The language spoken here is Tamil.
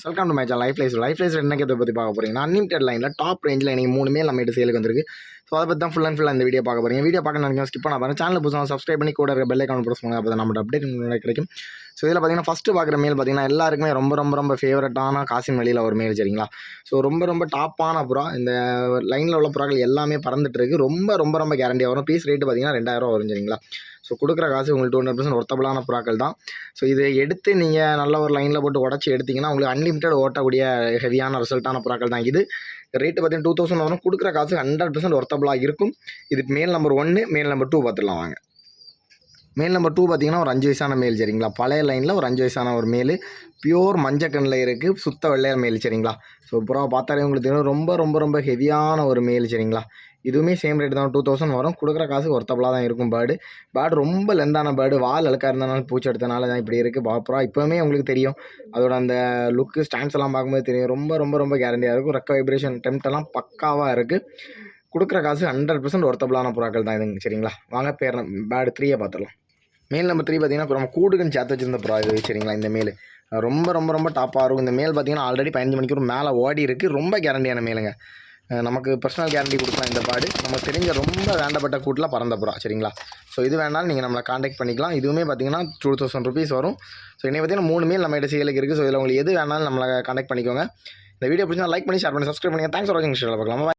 Welcome to my channel life life என்ன கேத்தை பற்றி பார்க்க போகிறீங்கன்னா அன்லிமிட்டட் லைனில் டாப் ரேஞ்சில் எனக்கு 3 மேல் நம்ம சேலுக்கு வந்திருக்கு. ஸோ அதை பற்றி தான் ஃபுல் அண்ட் ஃபுல்லாக இந்த வீடியோ பார்க்க போகிறீங்க. வீடியோ பார்க்க நினைக்கிறேன் ஸ்கிப் பண்ண பாருங்கள். சேனல் புதுசாக சப்ஸ்கிரைப் பண்ணி கூட இருக்க பெல் ஐக்கான் ப்ரெஸ் பண்ணுங்க. அப்போ தான் நம்மளோட அப்டேட் கிடைக்கும். ஸோ இதில் பார்த்தீங்கன்னா ஃபஸ்ட்டு பார்க்குற மேல் பார்த்தீங்கன்னா எல்லாருக்குமே ரொம்ப ஃபேவரட்டான காசின் வழியில் ஒரு மேல் சரிங்களா. ஸோ ரொம்ப டாப்பான புறா. இந்த லைனில் உள்ள புறாக்கள் எல்லாமே பறந்துட்டு இருக்குது. ரொம்ப கேரண்டியாக வரும். பீஸ் ரேட்டு பார்த்தீங்கன்னா 2000 வரும் சரிங்களா. ஸோ கொடுக்குற காசு உங்களுக்கு 200% ஒர்த்தபிளான புறாக்கள் தான். ஸோ இதை எடுத்து நீங்கள் நல்ல ஒரு லைனில் போட்டு உடச்சி எடுத்திங்கன்னா உங்களுக்கு அன்லிமிட்டட் ஓட்டக்கூடிய ஹெவியான ரிசல்ட்டான புறாக்கள் தான். இது ரேட்டு பார்த்தீங்கன்னா 2000 வரும். கொடுக்குற காசு 100% ஒர்த்தபிளாக இருக்கும். இது மேல் நம்பர் 1, மேல் நம்பர் 2 பார்த்துடலாம் வாங்க. மேல் நம்பர் 2 பார்த்தீங்கன்னா ஒரு 5 வயசான மேல் சரிங்களா. பழைய லைனில் ஒரு 5 வயசான ஒரு மேல் பியூர் மஞ்சக்கண்ணில் இருக்குது. சுத்த வெள்ளையர் மேல் சரிங்களா. ஸோ புறா பார்த்தாலே உங்களுக்கு தெரியும் ரொம்ப ஹெவியான ஒரு மேல் சரிங்களா. இதுவுமே சேம் ரேட் தான் 2000 வரும். கொடுக்குற காசு ஒர்த்தபிளாக தான் இருக்கும். பேர்டு ரொம்ப லெந்தான பேர்டு. வால் அழுக்காக இருந்தனால பூச்சி எடுத்தனால தான் இப்படி இருக்குது. புறா இப்போவுமே உங்களுக்கு தெரியும். அதோட அந்த லுக்கு ஸ்டாண்ட்ஸ் எல்லாம் பார்க்கும்போது தெரியும். ரொம்ப கேரண்டியாக இருக்கும். ரெக்க வைப்ரேஷன் டெம்ட் எல்லாம் பக்காவாக இருக்குது. கொடுக்குற காசு 100% ஒர்த்தபிளான புறாக்கள் தான் இதுங்க சரிங்களா. வாங்க பேர்டு 3 பார்த்துடலாம். மேல் நம்பர் 3 பார்த்தீங்கன்னா நம்ம கூடுக்குன்னு சேர்த்து வச்சிருந்த புறா இது சரிங்களா. இந்த மேல் ரொம்ப டாப்பாக இருக்கும். இந்த மேல் பார்த்தீங்கன்னா ஆல்ரெடி 15 மணிக்கு மேலே ஓடி இருக்குது. ரொம்ப கேரண்டியான மேலுங்க. நமக்கு பர்சனல் கேரண்டி கொடுக்கலாம் இந்த பேர்டு. நம்ம தெரிஞ்ச ரொம்ப வேண்டப்பட்ட கூட்டில் பறந்த புறா சரிங்களா. ஸோ இது வேணாலும் நீங்கள் நம்மளை காண்டாக்ட் பண்ணிக்கலாம். இதுவுமே பார்த்தீங்கன்னா 2000 ருபீஸ் வரும். ஸோ இன்னைக்கு பார்த்தீங்கன்னா 3 மேல் நம்ம சேலுக்கு இருக்குது. ஸோ இதில் உங்களுக்கு எது வேணாலும் நம்மளை காண்டாக்ட் பண்ணிக்கோங்க. இந்த வீடியோ பிடிச்சா லைக் பண்ணி ஷேர் பண்ணி சப்ஸ்கிரைப் பண்ணுங்கள். தேங்க்ஸ் ஃபார் வாட்சிங். பார்க்கலாம்.